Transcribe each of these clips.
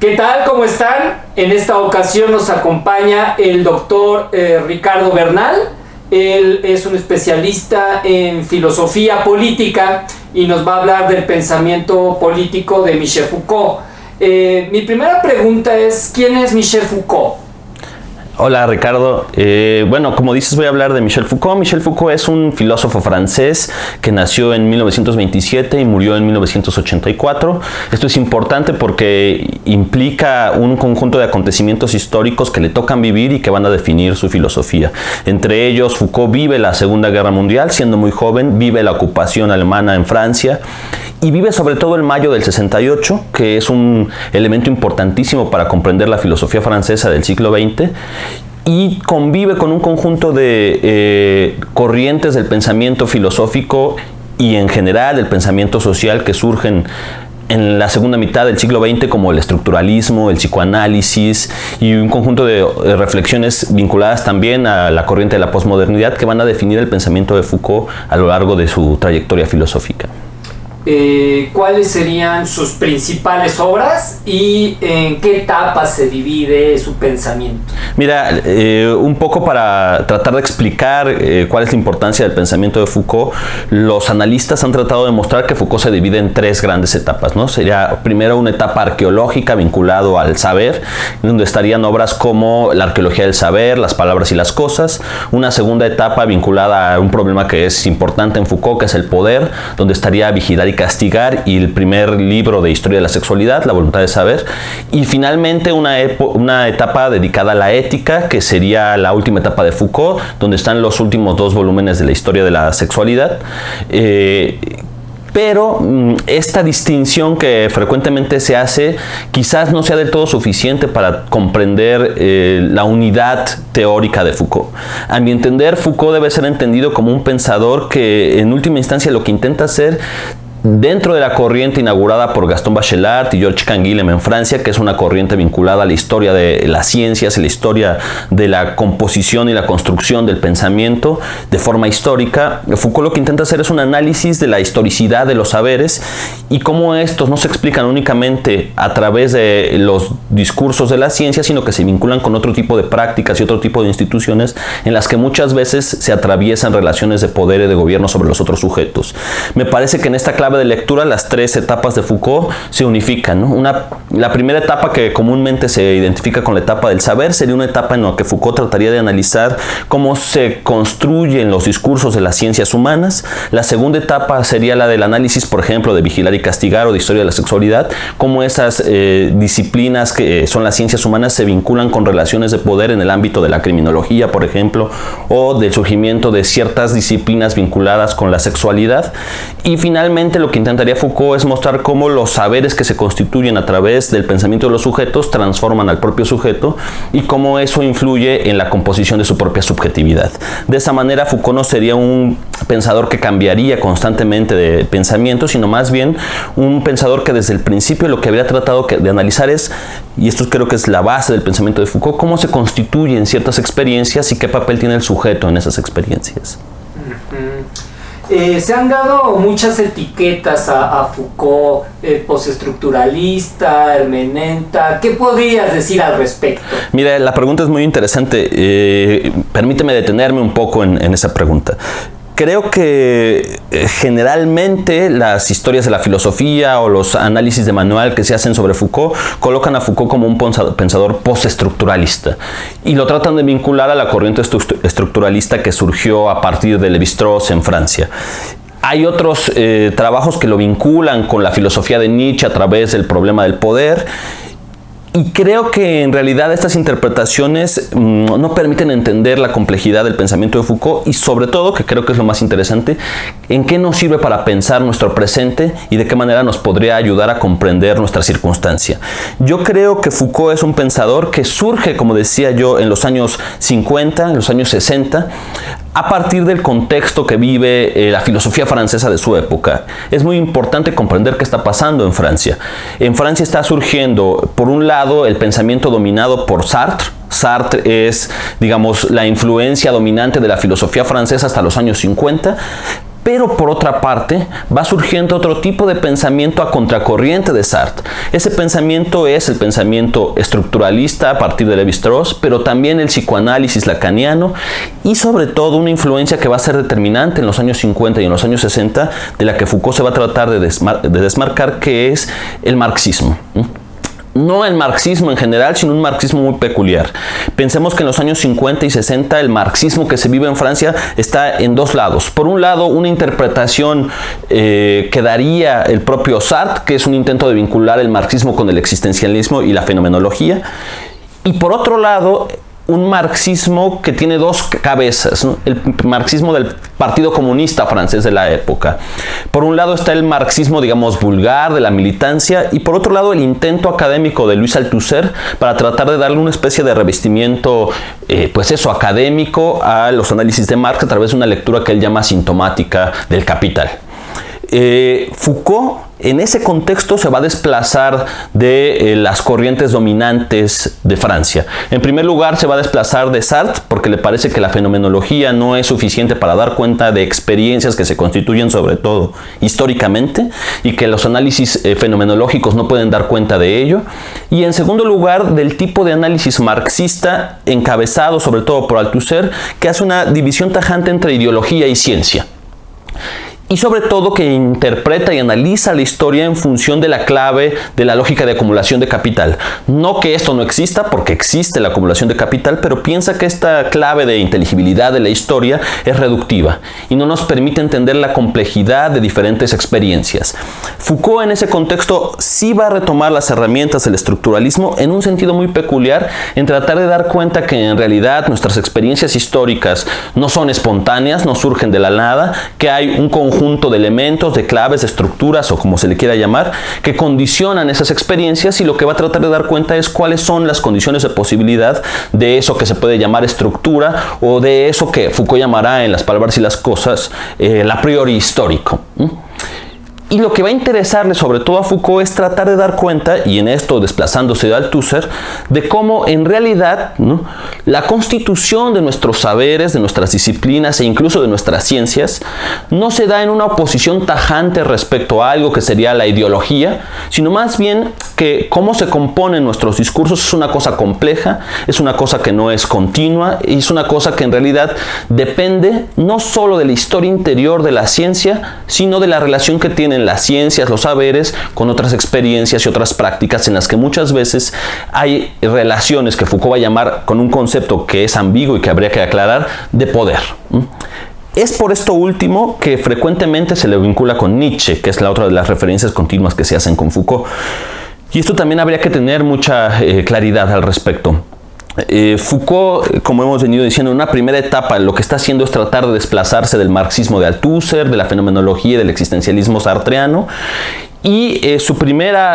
¿Qué tal? ¿Cómo están? En esta ocasión nos acompaña el doctor Ricardo Bernal. Él es un especialista en filosofía política y nos va a hablar del pensamiento político de Michel Foucault. Mi primera pregunta es, ¿quién es Michel Foucault? Hola Ricardo, bueno, como dices, voy a hablar de Michel Foucault. Michel Foucault es un filósofo francés que nació en 1927 y murió en 1984. Esto es importante porque implica un conjunto de acontecimientos históricos que le tocan vivir y que van a definir su filosofía. Entre ellos, Foucault vive la Segunda Guerra Mundial, siendo muy joven, vive la ocupación alemana en Francia y vive sobre todo el mayo del 68, que es un elemento importantísimo para comprender la filosofía francesa del siglo XX, y convive con un conjunto de corrientes del pensamiento filosófico y en general del pensamiento social que surgen en la segunda mitad del siglo XX, como el estructuralismo, el psicoanálisis y un conjunto de reflexiones vinculadas también a la corriente de la posmodernidad que van a definir el pensamiento de Foucault a lo largo de su trayectoria filosófica. ¿Cuáles serían sus principales obras y en qué etapas se divide su pensamiento? Mira, un poco para tratar de explicar cuál es la importancia del pensamiento de Foucault, los analistas han tratado de mostrar que Foucault se divide en tres grandes etapas, ¿no? Sería primero una etapa arqueológica vinculado al saber, donde estarían obras como la arqueología del saber, las palabras y las cosas. Una segunda etapa vinculada a un problema que es importante en Foucault, que es el poder, donde estaría Vigilar y Castigar y el primer libro de historia de la sexualidad, La voluntad de saber. Y finalmente una etapa dedicada a la ética, que sería la última etapa de Foucault, donde están los últimos dos volúmenes de la historia de la sexualidad. Pero esta distinción que frecuentemente se hace quizás no sea del todo suficiente para comprender la unidad teórica de Foucault. A mi entender, Foucault debe ser entendido como un pensador que en última instancia lo que intenta hacer dentro de la corriente inaugurada por Gaston Bachelard y Georges Canguilhem en Francia, que es una corriente vinculada a la historia de las ciencias, la historia de la composición y la construcción del pensamiento de forma histórica, Foucault lo que intenta hacer es un análisis de la historicidad de los saberes y cómo estos no se explican únicamente a través de los discursos de la ciencia, sino que se vinculan con otro tipo de prácticas y otro tipo de instituciones en las que muchas veces se atraviesan relaciones de poder y de gobierno sobre los otros sujetos. Me parece que en esta clave de lectura las tres etapas de Foucault se unifican, ¿no? La primera etapa, que comúnmente se identifica con la etapa del saber, sería una etapa en la que Foucault trataría de analizar cómo se construyen los discursos de las ciencias humanas. La segunda etapa sería la del análisis, por ejemplo, de Vigilar y Castigar o de historia de la sexualidad, cómo esas disciplinas que son las ciencias humanas se vinculan con relaciones de poder en el ámbito de la criminología, por ejemplo, o del surgimiento de ciertas disciplinas vinculadas con la sexualidad. Y finalmente lo que intentaría Foucault es mostrar cómo los saberes que se constituyen a través del pensamiento de los sujetos transforman al propio sujeto y cómo eso influye en la composición de su propia subjetividad. De esa manera, Foucault no sería un pensador que cambiaría constantemente de pensamiento, sino más bien un pensador que desde el principio lo que habría tratado de analizar es, y esto creo que es la base del pensamiento de Foucault, cómo se constituyen ciertas experiencias y qué papel tiene el sujeto en esas experiencias. Se han dado muchas etiquetas a Foucault, postestructuralista, hermeneuta. ¿Qué podrías decir al respecto? Mira, la pregunta es muy interesante. Permíteme detenerme un poco en esa pregunta. Creo que generalmente las historias de la filosofía o los análisis de manual que se hacen sobre Foucault colocan a Foucault como un pensador postestructuralista y lo tratan de vincular a la corriente estructuralista que surgió a partir de Lévi-Strauss en Francia. Hay otros trabajos que lo vinculan con la filosofía de Nietzsche a través del problema del poder. Y creo que en realidad estas interpretaciones no permiten entender la complejidad del pensamiento de Foucault y sobre todo, que creo que es lo más interesante, en qué nos sirve para pensar nuestro presente y de qué manera nos podría ayudar a comprender nuestra circunstancia. Yo creo que Foucault es un pensador que surge, como decía yo, en los años 50, en los años 60, a partir del contexto que vive la filosofía francesa de su época. Es muy importante comprender qué está pasando en Francia. En Francia está surgiendo, por un lado, el pensamiento dominado por Sartre. Sartre es, digamos, la influencia dominante de la filosofía francesa hasta los años 50, Pero por otra parte, va surgiendo otro tipo de pensamiento a contracorriente de Sartre. Ese pensamiento es el pensamiento estructuralista a partir de Lévi-Strauss, pero también el psicoanálisis lacaniano y sobre todo una influencia que va a ser determinante en los años 50 y en los años 60, de la que Foucault se va a tratar de desmarcar, que es el marxismo. No el marxismo en general, sino un marxismo muy peculiar. Pensemos que en los años 50 y 60 el marxismo que se vive en Francia está en dos lados. Por un lado, una interpretación que daría el propio Sartre, que es un intento de vincular el marxismo con el existencialismo y la fenomenología. Y por otro lado, un marxismo que tiene dos cabezas, ¿no? El marxismo del Partido Comunista francés de la época. Por un lado está el marxismo, digamos, vulgar, de la militancia, y por otro lado el intento académico de Louis Althusser para tratar de darle una especie de revestimiento, académico a los análisis de Marx a través de una lectura que él llama sintomática del Capital. Foucault en ese contexto se va a desplazar de las corrientes dominantes de Francia. En primer lugar, se va a desplazar de Sartre porque le parece que la fenomenología no es suficiente para dar cuenta de experiencias que se constituyen sobre todo históricamente y que los análisis fenomenológicos no pueden dar cuenta de ello. Y en segundo lugar, del tipo de análisis marxista encabezado sobre todo por Althusser, que hace una división tajante entre ideología y ciencia. Y sobre todo que interpreta y analiza la historia en función de la clave de la lógica de acumulación de capital. No que esto no exista, porque existe la acumulación de capital, pero piensa que esta clave de inteligibilidad de la historia es reductiva y no nos permite entender la complejidad de diferentes experiencias. Foucault en ese contexto sí va a retomar las herramientas del estructuralismo en un sentido muy peculiar, en tratar de dar cuenta que en realidad nuestras experiencias históricas no son espontáneas, no surgen de la nada, que hay un conjunto de elementos, de claves, de estructuras o como se le quiera llamar, que condicionan esas experiencias, y lo que va a tratar de dar cuenta es cuáles son las condiciones de posibilidad de eso que se puede llamar estructura o de eso que Foucault llamará en Las palabras y las cosas a priori histórico. Y lo que va a interesarle sobre todo a Foucault es tratar de dar cuenta, y en esto desplazándose de Althusser, de cómo en realidad, ¿no?, la constitución de nuestros saberes, de nuestras disciplinas e incluso de nuestras ciencias no se da en una oposición tajante respecto a algo que sería la ideología, sino más bien que cómo se componen nuestros discursos es una cosa compleja, es una cosa que no es continua y es una cosa que en realidad depende no solo de la historia interior de la ciencia, sino de la relación que tienen las ciencias, los saberes, con otras experiencias y otras prácticas en las que muchas veces hay relaciones que Foucault va a llamar, con un concepto que es ambiguo y que habría que aclarar, de poder. Es por esto último que frecuentemente se le vincula con Nietzsche, que es la otra de las referencias continuas que se hacen con Foucault. Y esto también habría que tener mucha claridad al respecto. Foucault, como hemos venido diciendo, en una primera etapa lo que está haciendo es tratar de desplazarse del marxismo de Althusser, de la fenomenología y del existencialismo sartreano. Y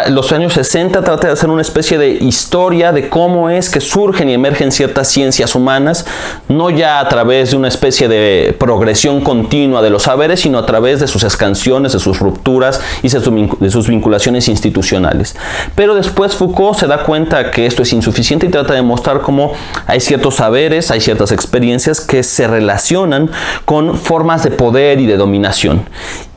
los años 60 trata de hacer una especie de historia de cómo es que surgen y emergen ciertas ciencias humanas, no ya a través de una especie de progresión continua de los saberes, sino a través de sus escansiones, de sus rupturas y de sus vinculaciones institucionales. Pero después Foucault se da cuenta que esto es insuficiente y trata de mostrar cómo hay ciertos saberes, hay ciertas experiencias que se relacionan con formas de poder y de dominación.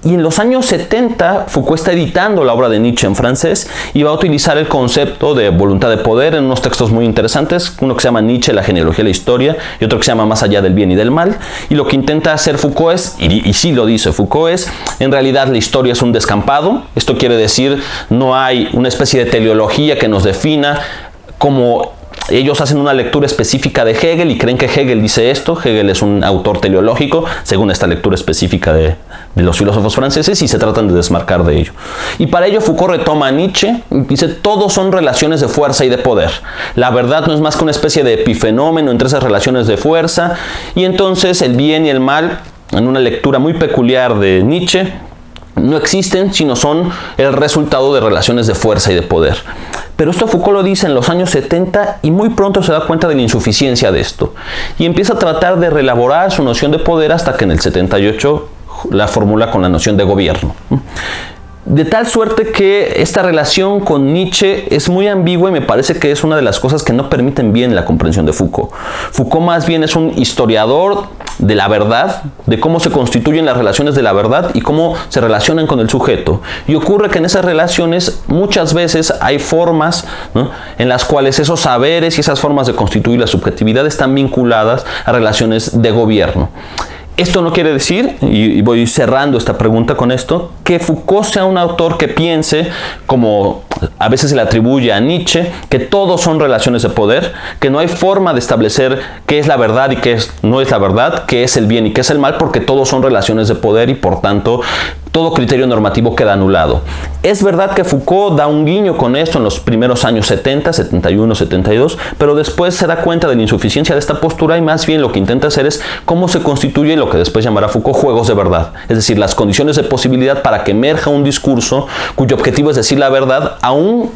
Y en los años 70, Foucault está editando la obra de Nietzsche en francés y va a utilizar el concepto de voluntad de poder en unos textos muy interesantes, uno que se llama Nietzsche, la genealogía y la historia, y otro que se llama Más allá del bien y del mal. Y lo que intenta hacer Foucault es, y sí lo dice Foucault, es, en realidad la historia es un descampado. Esto quiere decir, no hay una especie de teleología que nos defina como... Ellos hacen una lectura específica de Hegel y creen que Hegel dice esto. Hegel es un autor teleológico, según esta lectura específica de los filósofos franceses, y se tratan de desmarcar de ello. Y para ello Foucault retoma a Nietzsche y dice: todos son relaciones de fuerza y de poder. La verdad no es más que una especie de epifenómeno entre esas relaciones de fuerza, y entonces el bien y el mal, en una lectura muy peculiar de Nietzsche, no existen, sino son el resultado de relaciones de fuerza y de poder. Pero esto Foucault lo dice en los años 70 y muy pronto se da cuenta de la insuficiencia de esto. Y empieza a tratar de reelaborar su noción de poder hasta que en el 78 la formula con la noción de gobierno. De tal suerte que esta relación con Nietzsche es muy ambigua y me parece que es una de las cosas que no permiten bien la comprensión de Foucault. Foucault más bien es un historiador de la verdad, de cómo se constituyen las relaciones de la verdad y cómo se relacionan con el sujeto. Y ocurre que en esas relaciones muchas veces hay formas, ¿no?, en las cuales esos saberes y esas formas de constituir la subjetividad están vinculadas a relaciones de gobierno. Esto no quiere decir, y voy cerrando esta pregunta con esto, que Foucault sea un autor que piense, como a veces se le atribuye a Nietzsche, que todos son relaciones de poder, que no hay forma de establecer qué es la verdad y qué no es la verdad, qué es el bien y qué es el mal, porque todos son relaciones de poder y por tanto todo criterio normativo queda anulado. Es verdad que Foucault da un guiño con esto en los primeros años 70, 71, 72, pero después se da cuenta de la insuficiencia de esta postura y más bien lo que intenta hacer es cómo se constituye lo que después llamará Foucault juegos de verdad. Es decir, las condiciones de posibilidad para que emerja un discurso cuyo objetivo es decir la verdad, aun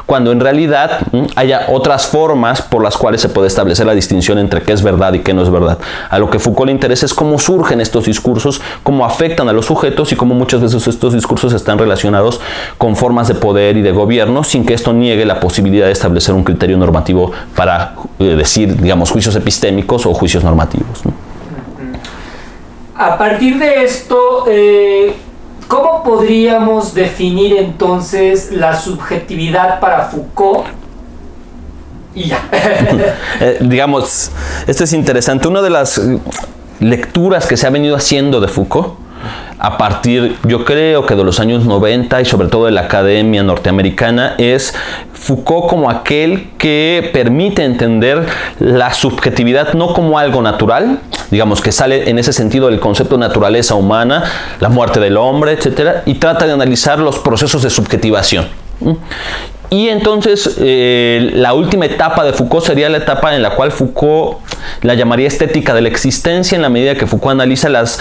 cuando en realidad haya otras formas por las cuales se puede establecer la distinción entre qué es verdad y qué no es verdad. A lo que Foucault le interesa es cómo surgen estos discursos, cómo afectan a los sujetos y cómo muchas veces estos discursos están relacionados con formas de poder y de gobierno, sin que esto niegue la posibilidad de establecer un criterio normativo para decir, digamos, juicios epistémicos o juicios normativos, ¿no? A partir de esto, ¿cómo podríamos definir entonces la subjetividad para Foucault? Y ya. Digamos, esto es interesante. Una de las lecturas que se ha venido haciendo de Foucault, a partir, yo creo que de los años 90 y sobre todo de la academia norteamericana, es Foucault como aquel que permite entender la subjetividad no como algo natural, digamos que sale en ese sentido del concepto de naturaleza humana, la muerte del hombre, etc., y trata de analizar los procesos de subjetivación. Y entonces la última etapa de Foucault sería la etapa en la cual Foucault la llamaría estética de la existencia, en la medida que Foucault analiza las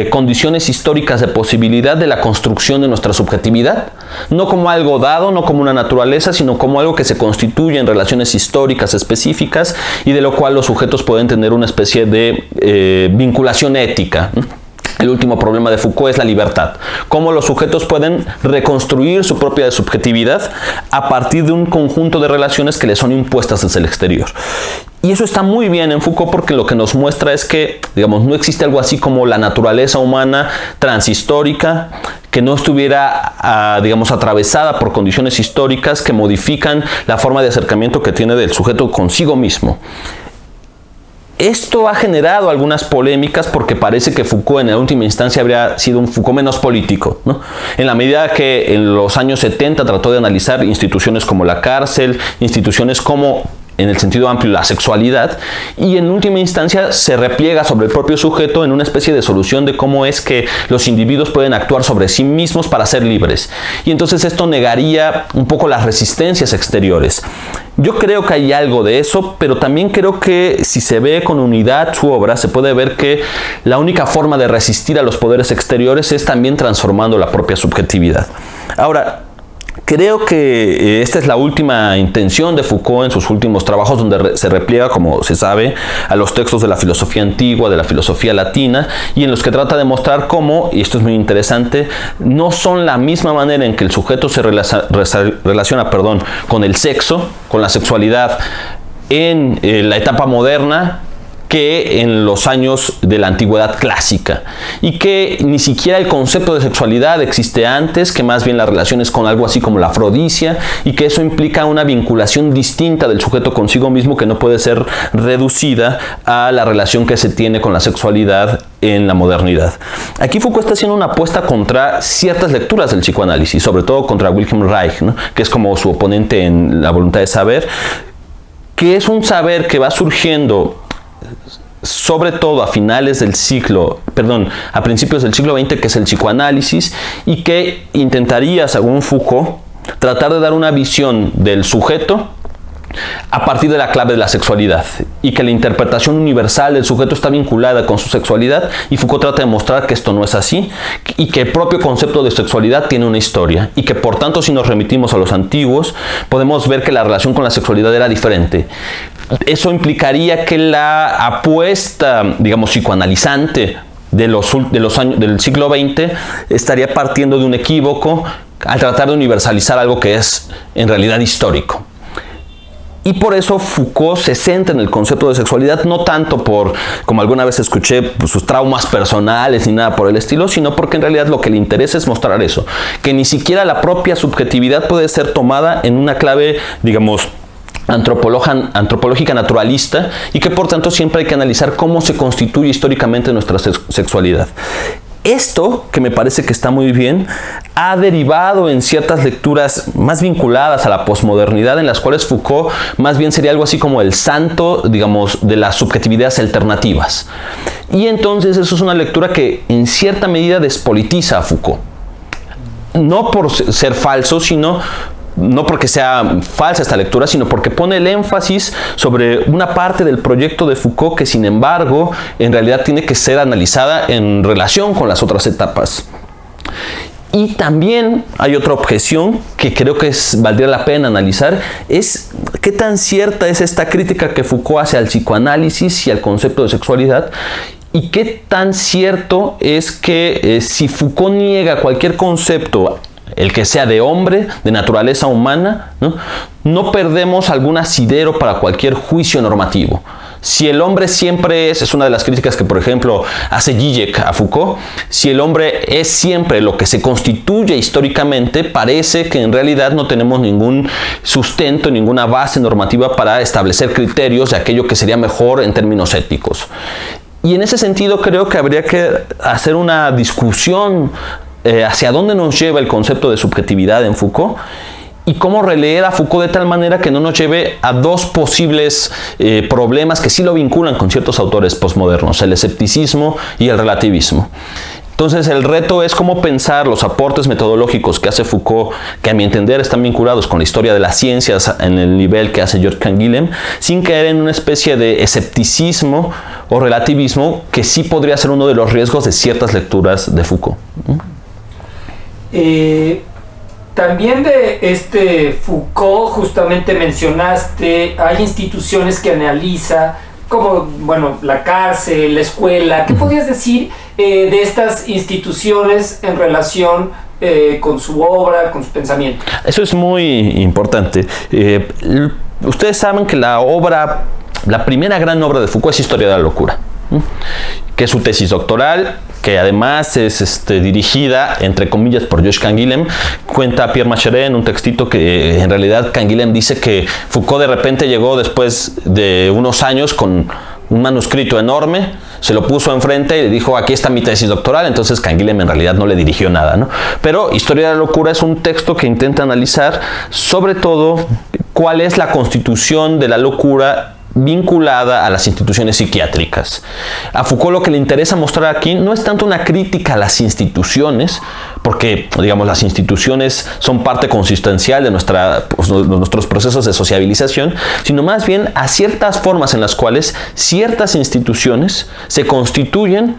condiciones históricas de posibilidad de la construcción de nuestra subjetividad, no como algo dado, no como una naturaleza, sino como algo que se constituye en relaciones históricas específicas y de lo cual los sujetos pueden tener una especie de vinculación ética. El último problema de Foucault es la libertad. Cómo los sujetos pueden reconstruir su propia subjetividad a partir de un conjunto de relaciones que les son impuestas desde el exterior. Y eso está muy bien en Foucault porque lo que nos muestra es que, digamos, no existe algo así como la naturaleza humana transhistórica, que no estuviera, digamos, atravesada por condiciones históricas que modifican la forma de acercamiento que tiene del sujeto consigo mismo. Esto ha generado algunas polémicas porque parece que Foucault en la última instancia habría sido un Foucault menos político, ¿no? En la medida que en los años 70 trató de analizar instituciones como la cárcel, instituciones como, en el sentido amplio, la sexualidad, y en última instancia se repliega sobre el propio sujeto en una especie de solución de cómo es que los individuos pueden actuar sobre sí mismos para ser libres. Y entonces esto negaría un poco las resistencias exteriores. Yo creo que hay algo de eso, pero también creo que si se ve con unidad su obra, se puede ver que la única forma de resistir a los poderes exteriores es también transformando la propia subjetividad. Ahora, creo que esta es la última intención de Foucault en sus últimos trabajos, donde se repliega, como se sabe, a los textos de la filosofía antigua, de la filosofía latina, y en los que trata de mostrar cómo, y esto es muy interesante, no son la misma manera en que el sujeto se relaciona con el sexo, con la sexualidad en la etapa moderna, que en los años de la antigüedad clásica, y que ni siquiera el concepto de sexualidad existe antes, que más bien la relación es con algo así como la afrodisia, y que eso implica una vinculación distinta del sujeto consigo mismo que no puede ser reducida a la relación que se tiene con la sexualidad en la modernidad. Aquí Foucault está haciendo una apuesta contra ciertas lecturas del psicoanálisis, sobre todo contra Wilhelm Reich, ¿no?, que es como su oponente en La voluntad de saber, que es un saber que va surgiendo sobre todo a principios del siglo XX, que es el psicoanálisis, y que intentaría, según Foucault, tratar de dar una visión del sujeto a partir de la clave de la sexualidad, y que la interpretación universal del sujeto está vinculada con su sexualidad, y Foucault trata de mostrar que esto no es así, y que el propio concepto de sexualidad tiene una historia, y que por tanto, si nos remitimos a los antiguos, podemos ver que la relación con la sexualidad era diferente. Eso implicaría que la apuesta, digamos, psicoanalizante del siglo XX estaría partiendo de un equívoco al tratar de universalizar algo que es en realidad histórico. Y por eso Foucault se centra en el concepto de sexualidad, no tanto por, como alguna vez escuché, pues, sus traumas personales ni nada por el estilo, sino porque en realidad lo que le interesa es mostrar eso, que ni siquiera la propia subjetividad puede ser tomada en una clave, digamos, antropológica naturalista, y que por tanto siempre hay que analizar cómo se constituye históricamente nuestra sexualidad. Esto, que me parece que está muy bien, ha derivado en ciertas lecturas más vinculadas a la posmodernidad, en las cuales Foucault más bien sería algo así como el santo, digamos, de las subjetividades alternativas. Y entonces eso es una lectura que en cierta medida despolitiza a Foucault. No por ser falso, sino no porque sea falsa esta lectura, sino porque pone el énfasis sobre una parte del proyecto de Foucault que, sin embargo, en realidad tiene que ser analizada en relación con las otras etapas. Y también hay otra objeción que creo que valdría la pena analizar, es qué tan cierta es esta crítica que Foucault hace al psicoanálisis y al concepto de sexualidad, y qué tan cierto es que si Foucault niega cualquier concepto, el que sea de hombre, de naturaleza humana, no perdemos algún asidero para cualquier juicio normativo. Si el hombre siempre es una de las críticas que, por ejemplo, hace Zizek a Foucault, si el hombre es siempre lo que se constituye históricamente, parece que en realidad no tenemos ningún sustento, ninguna base normativa para establecer criterios de aquello que sería mejor en términos éticos. Y en ese sentido creo que habría que hacer una discusión hacia dónde nos lleva el concepto de subjetividad en Foucault, y cómo releer a Foucault de tal manera que no nos lleve a dos posibles problemas que sí lo vinculan con ciertos autores posmodernos: el escepticismo y el relativismo. Entonces el reto es cómo pensar los aportes metodológicos que hace Foucault, que a mi entender están vinculados con la historia de las ciencias en el nivel que hace Georges Canguilhem, sin caer en una especie de escepticismo o relativismo que sí podría ser uno de los riesgos de ciertas lecturas de Foucault. También de Foucault, justamente mencionaste, hay instituciones que analiza, como, bueno, la cárcel, la escuela. ¿Qué podrías decir de estas instituciones en relación con su obra, con su pensamiento? Eso es muy importante. Ustedes saben que la primera gran obra de Foucault es Historia de la locura, que es su tesis doctoral, que además es dirigida, entre comillas, por Georges Canguilhem. Cuenta Pierre Macheret en un textito que en realidad Canguilhem dice que Foucault de repente llegó después de unos años con un manuscrito enorme, se lo puso enfrente y le dijo: aquí está mi tesis doctoral. Entonces Canguilhem en realidad no le dirigió nada, ¿no? Pero Historia de la locura es un texto que intenta analizar sobre todo cuál es la constitución de la locura vinculada a las instituciones psiquiátricas. A Foucault lo que le interesa mostrar aquí no es tanto una crítica a las instituciones, porque, digamos, las instituciones son parte consistencial de nuestros procesos de sociabilización, sino más bien a ciertas formas en las cuales ciertas instituciones se constituyen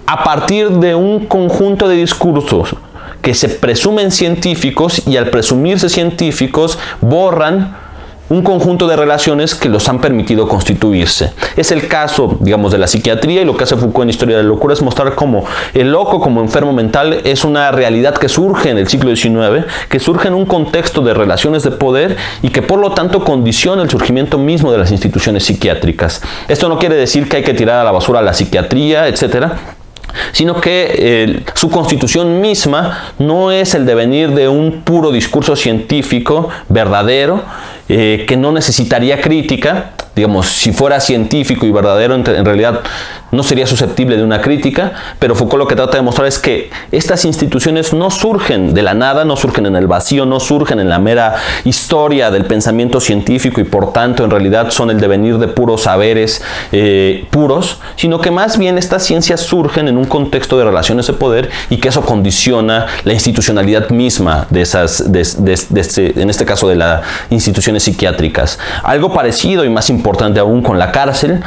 a partir de un conjunto de discursos que se presumen científicos, y al presumirse científicos borran un conjunto de relaciones que los han permitido constituirse. Es el caso, digamos, de la psiquiatría, y lo que hace Foucault en Historia de la locura es mostrar cómo el loco como enfermo mental es una realidad que surge en el siglo XIX, que surge en un contexto de relaciones de poder y que por lo tanto condiciona el surgimiento mismo de las instituciones psiquiátricas. Esto no quiere decir que hay que tirar a la basura la psiquiatría, etcétera, sino que su constitución misma no es el devenir de un puro discurso científico verdadero, que no necesitaría crítica. Digamos, si fuera científico y verdadero, en realidad no sería susceptible de una crítica, pero Foucault lo que trata de mostrar es que estas instituciones no surgen de la nada, no surgen en el vacío, no surgen en la mera historia del pensamiento científico, y por tanto en realidad son el devenir de puros saberes puros, sino que más bien estas ciencias surgen en un contexto de relaciones de poder, y que eso condiciona la institucionalidad misma de en este caso de las instituciones psiquiátricas. Algo parecido y más importante aún con la cárcel.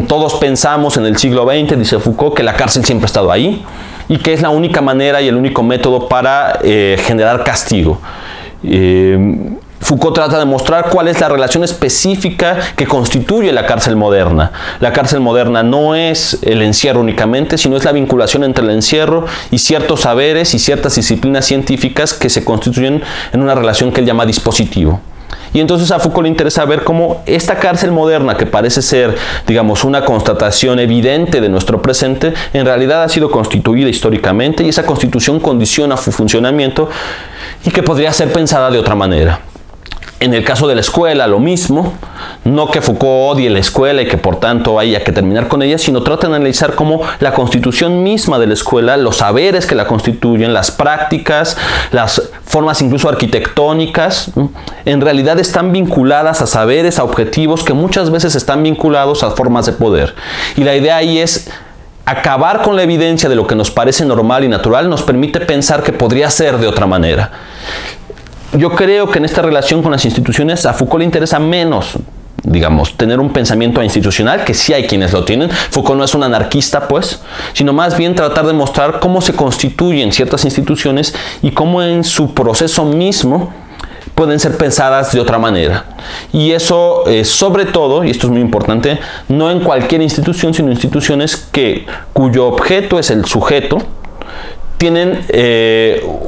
Todos pensamos en el siglo XX, dice Foucault, que la cárcel siempre ha estado ahí y que es la única manera y el único método para generar castigo. Foucault trata de mostrar cuál es la relación específica que constituye la cárcel moderna. La cárcel moderna no es el encierro únicamente, sino es la vinculación entre el encierro y ciertos saberes y ciertas disciplinas científicas que se constituyen en una relación que él llama dispositivo. Y entonces a Foucault le interesa ver cómo esta cárcel moderna, que parece ser, digamos, una constatación evidente de nuestro presente, en realidad ha sido constituida históricamente y esa constitución condiciona su funcionamiento y que podría ser pensada de otra manera. En el caso de la escuela, lo mismo, no que Foucault odie la escuela y que por tanto haya que terminar con ella, sino trata de analizar cómo la constitución misma de la escuela, los saberes que la constituyen, las prácticas, las formas incluso arquitectónicas, en realidad están vinculadas a saberes, a objetivos que muchas veces están vinculados a formas de poder. Y la idea ahí es acabar con la evidencia de lo que nos parece normal y natural, nos permite pensar que podría ser de otra manera. Yo creo que en esta relación con las instituciones a Foucault le interesa menos, digamos, tener un pensamiento institucional, que sí hay quienes lo tienen. Foucault no es un anarquista, pues, sino más bien tratar de mostrar cómo se constituyen ciertas instituciones y cómo en su proceso mismo pueden ser pensadas de otra manera. Y eso, sobre todo, y esto es muy importante, no en cualquier institución, sino instituciones cuyo objeto es el sujeto, tienen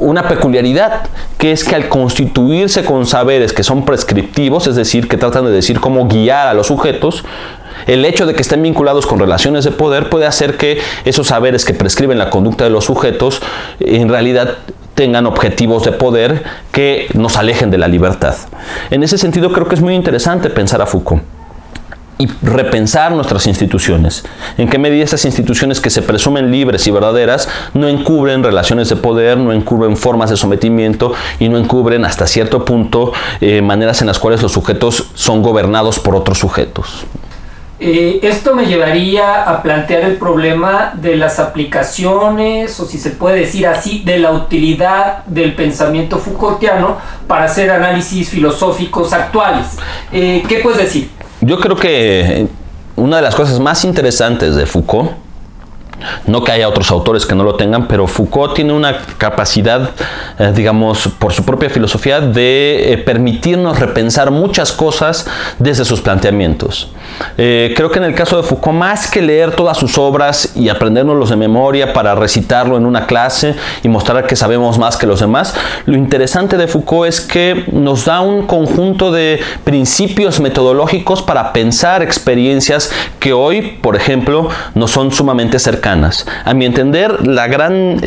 una peculiaridad, que es que al constituirse con saberes que son prescriptivos, es decir, que tratan de decir cómo guiar a los sujetos, el hecho de que estén vinculados con relaciones de poder puede hacer que esos saberes que prescriben la conducta de los sujetos en realidad tengan objetivos de poder que nos alejen de la libertad. En ese sentido creo que es muy interesante pensar a Foucault y repensar nuestras instituciones. En qué medida esas instituciones que se presumen libres y verdaderas no encubren relaciones de poder, no encubren formas de sometimiento y no encubren hasta cierto punto maneras en las cuales los sujetos son gobernados por otros sujetos. Esto me llevaría a plantear el problema de las aplicaciones, o si se puede decir así, de la utilidad del pensamiento Foucaultiano para hacer análisis filosóficos actuales. ¿Qué puedes decir? Yo creo que una de las cosas más interesantes de Foucault, no que haya otros autores que no lo tengan, pero Foucault tiene una capacidad, digamos, por su propia filosofía, de permitirnos repensar muchas cosas desde sus planteamientos. Creo que en el caso de Foucault, más que leer todas sus obras y aprendérnoslos de memoria para recitarlo en una clase y mostrar que sabemos más que los demás, lo interesante de Foucault es que nos da un conjunto de principios metodológicos para pensar experiencias que hoy, por ejemplo, nos son sumamente cercanas. A mi entender, la gran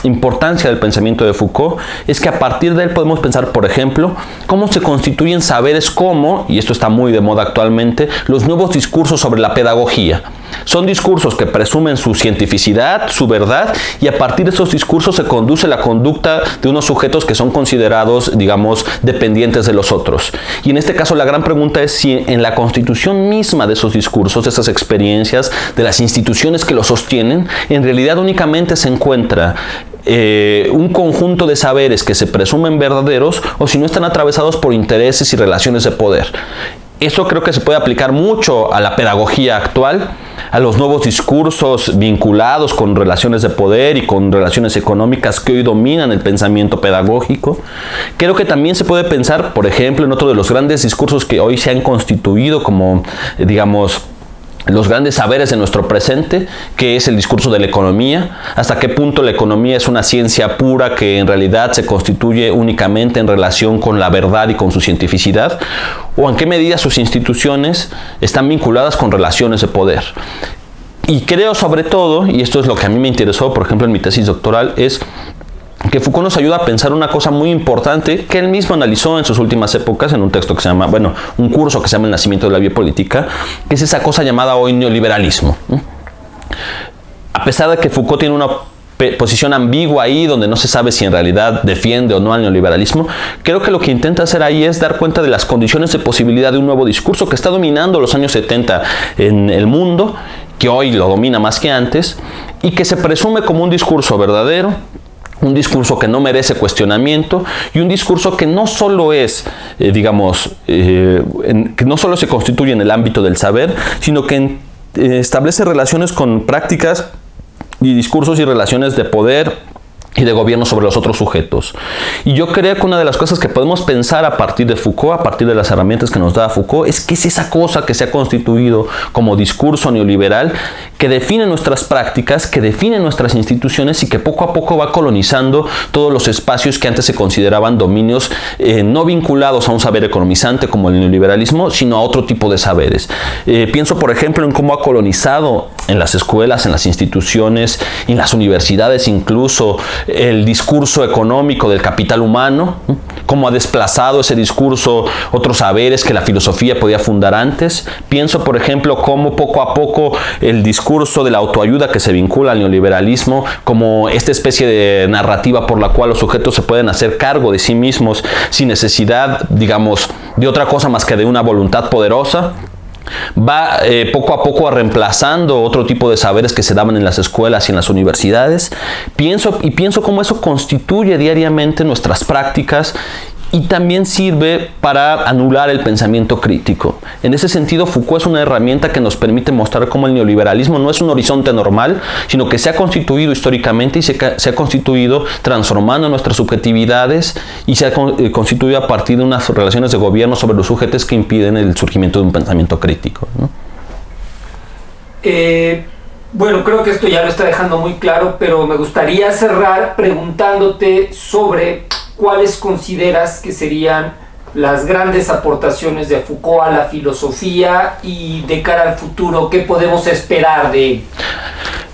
importancia del pensamiento de Foucault es que a partir de él podemos pensar, por ejemplo, cómo se constituyen saberes como, y esto está muy de moda actualmente, los nuevos discursos sobre la pedagogía. Son discursos que presumen su cientificidad, su verdad, y a partir de esos discursos se conduce la conducta de unos sujetos que son considerados, digamos, dependientes de los otros. Y en este caso la gran pregunta es si en la constitución misma de esos discursos, de esas experiencias, de las instituciones que los sostienen, en realidad únicamente se encuentra un conjunto de saberes que se presumen verdaderos o si no están atravesados por intereses y relaciones de poder. Esto creo que se puede aplicar mucho a la pedagogía actual, a los nuevos discursos vinculados con relaciones de poder y con relaciones económicas que hoy dominan el pensamiento pedagógico. Creo que también se puede pensar, por ejemplo, en otro de los grandes discursos que hoy se han constituido como, digamos, los grandes saberes de nuestro presente, que es el discurso de la economía, hasta qué punto la economía es una ciencia pura que en realidad se constituye únicamente en relación con la verdad y con su cientificidad, o en qué medida sus instituciones están vinculadas con relaciones de poder. Y creo sobre todo, y esto es lo que a mí me interesó, por ejemplo en mi tesis doctoral, es que Foucault nos ayuda a pensar una cosa muy importante que él mismo analizó en sus últimas épocas en un texto que se llama, un curso que se llama El nacimiento de la biopolítica, que es esa cosa llamada hoy neoliberalismo. A pesar de que Foucault tiene una posición ambigua ahí, donde no se sabe si en realidad defiende o no al neoliberalismo, creo que lo que intenta hacer ahí es dar cuenta de las condiciones de posibilidad de un nuevo discurso que está dominando los años 70 en el mundo, que hoy lo domina más que antes, y que se presume como un discurso verdadero, un discurso que no merece cuestionamiento y un discurso que no solo es, que no solo se constituye en el ámbito del saber, sino que establece relaciones con prácticas y discursos y relaciones de poder y de gobierno sobre los otros sujetos. Y yo creo que una de las cosas que podemos pensar a partir de Foucault, a partir de las herramientas que nos da Foucault, es que es esa cosa que se ha constituido como discurso neoliberal que define nuestras prácticas, que define nuestras instituciones y que poco a poco va colonizando todos los espacios que antes se consideraban dominios no vinculados a un saber economizante como el neoliberalismo, sino a otro tipo de saberes. Pienso, por ejemplo, en cómo ha colonizado en las escuelas, en las instituciones, en las universidades incluso, el discurso económico del capital humano, cómo ha desplazado ese discurso otros saberes que la filosofía podía fundar antes. Pienso, por ejemplo, cómo poco a poco el discurso de la autoayuda que se vincula al neoliberalismo, como esta especie de narrativa por la cual los sujetos se pueden hacer cargo de sí mismos sin necesidad, digamos, de otra cosa más que de una voluntad poderosa, va poco a poco reemplazando otro tipo de saberes que se daban en las escuelas y en las universidades. Pienso cómo eso constituye diariamente nuestras prácticas y también sirve para anular el pensamiento crítico. En ese sentido, Foucault es una herramienta que nos permite mostrar cómo el neoliberalismo no es un horizonte normal, sino que se ha constituido históricamente y se ha constituido transformando nuestras subjetividades y se ha constituido a partir de unas relaciones de gobierno sobre los sujetos que impiden el surgimiento de un pensamiento crítico, ¿no? Bueno, creo que esto ya lo está dejando muy claro, pero me gustaría cerrar preguntándote sobre ¿cuáles consideras que serían las grandes aportaciones de Foucault a la filosofía y de cara al futuro, qué podemos esperar de él?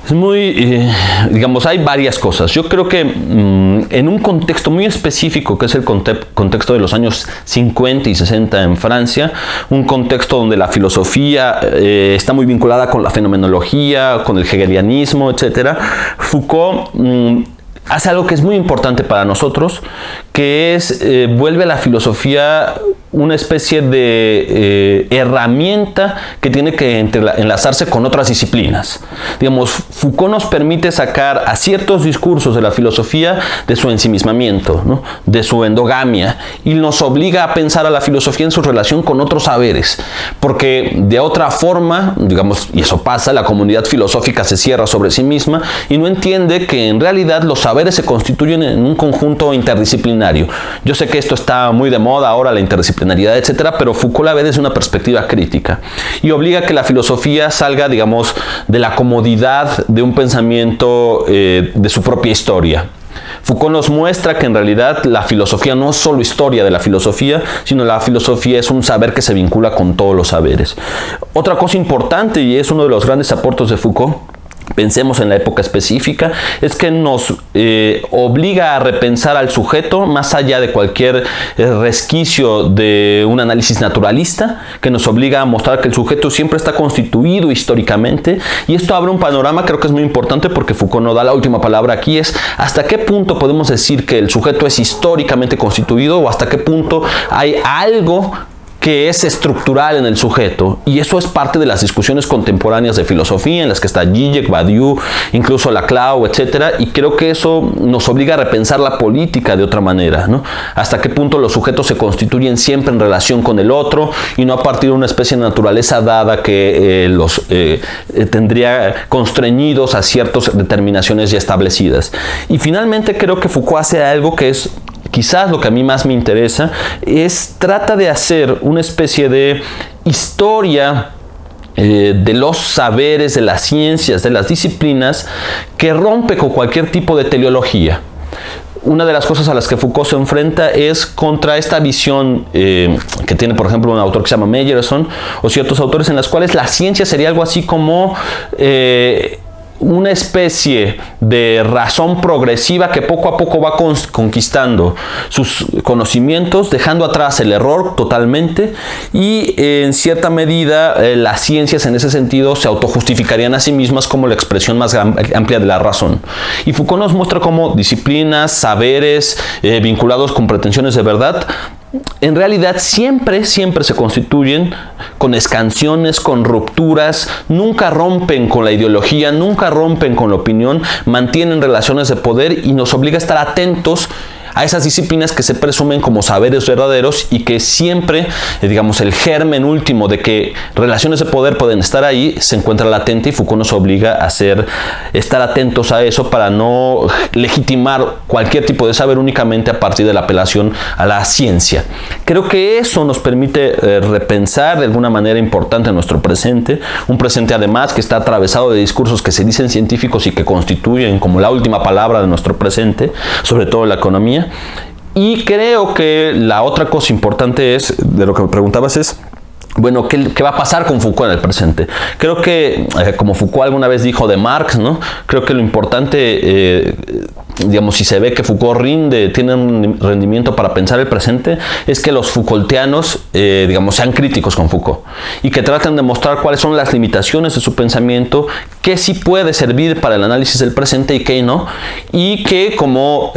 Es muy, digamos, hay varias cosas. Yo creo que en un contexto muy específico, que es el contexto de los años 50 y 60 en Francia, un contexto donde la filosofía está muy vinculada con la fenomenología, con el hegelianismo, etc., Foucault hace algo que es muy importante para nosotros, que es vuelve a la filosofía una especie de herramienta que tiene que enlazarse con otras disciplinas. Digamos, Foucault nos permite sacar a ciertos discursos de la filosofía de su ensimismamiento, ¿no?, de su endogamia, y nos obliga a pensar a la filosofía en su relación con otros saberes, porque de otra forma, digamos, y eso pasa, la comunidad filosófica se cierra sobre sí misma y no entiende que en realidad los saberes se constituyen en un conjunto interdisciplinario. Yo sé que esto está muy de moda ahora, la interdisciplinaridad, etcétera, pero Foucault la ve desde una perspectiva crítica y obliga a que la filosofía salga, digamos, de la comodidad de un pensamiento de su propia historia. Foucault nos muestra que en realidad la filosofía no es solo historia de la filosofía, sino la filosofía es un saber que se vincula con todos los saberes. Otra cosa importante, y es uno de los grandes aportes de Foucault, pensemos en la época específica, es que nos obliga a repensar al sujeto más allá de cualquier resquicio de un análisis naturalista, que nos obliga a mostrar que el sujeto siempre está constituido históricamente, y esto abre un panorama, creo que es muy importante porque Foucault no da la última palabra aquí, es hasta qué punto podemos decir que el sujeto es históricamente constituido o hasta qué punto hay algo que es estructural en el sujeto, y eso es parte de las discusiones contemporáneas de filosofía en las que está Zizek, Badiou, incluso Laclau, etcétera, y creo que eso nos obliga a repensar la política de otra manera, ¿no? Hasta qué punto los sujetos se constituyen siempre en relación con el otro y no a partir de una especie de naturaleza dada que los tendría constreñidos a ciertas determinaciones ya establecidas. Y finalmente creo que Foucault hace algo que es quizás lo que a mí más me interesa, trata de hacer una especie de historia de los saberes, de las ciencias, de las disciplinas, que rompe con cualquier tipo de teleología. Una de las cosas a las que Foucault se enfrenta es contra esta visión que tiene, por ejemplo, un autor que se llama Meyerson, o ciertos autores en las cuales la ciencia sería algo así como una especie de razón progresiva que poco a poco va conquistando sus conocimientos, dejando atrás el error totalmente, y en cierta medida las ciencias en ese sentido se autojustificarían a sí mismas como la expresión más amplia de la razón. Y Foucault nos muestra cómo disciplinas, saberes vinculados con pretensiones de verdad en realidad siempre se constituyen con escansiones, con rupturas, nunca rompen con la ideología, nunca rompen con la opinión, mantienen relaciones de poder y nos obliga a estar atentos a esas disciplinas que se presumen como saberes verdaderos y que siempre, digamos, el germen último de que relaciones de poder pueden estar ahí se encuentra latente, y Foucault nos obliga a estar atentos a eso para no legitimar cualquier tipo de saber únicamente a partir de la apelación a la ciencia. Creo que eso nos permite repensar de alguna manera importante nuestro presente, un presente además que está atravesado de discursos que se dicen científicos y que constituyen como la última palabra de nuestro presente, sobre todo la economía. Y creo que la otra cosa importante es, de lo que me preguntabas, es, bueno, ¿qué va a pasar con Foucault en el presente? Creo que, como Foucault alguna vez dijo de Marx, ¿no? Creo que lo importante, digamos, si se ve que Foucault tiene un rendimiento para pensar el presente, es que los Foucaultianos, digamos, sean críticos con Foucault y que traten de mostrar cuáles son las limitaciones de su pensamiento, qué sí puede servir para el análisis del presente y qué no, y que, como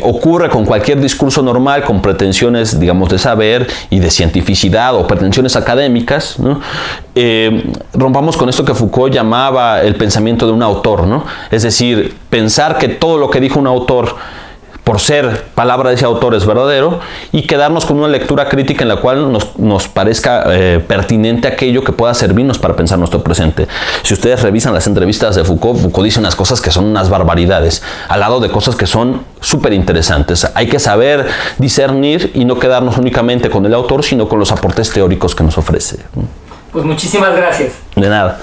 ocurre con cualquier discurso normal con pretensiones, digamos, de saber y de cientificidad o pretensiones académicas, ¿no? Rompamos con esto que Foucault llamaba el pensamiento de un autor, ¿no? Es decir, pensar que todo lo que dijo un autor, por ser palabra de ese autor, es verdadero, y quedarnos con una lectura crítica en la cual nos parezca pertinente aquello que pueda servirnos para pensar nuestro presente. Si ustedes revisan las entrevistas de Foucault, Foucault dice unas cosas que son unas barbaridades, al lado de cosas que son súper interesantes. Hay que saber discernir y no quedarnos únicamente con el autor, sino con los aportes teóricos que nos ofrece. Pues muchísimas gracias. De nada.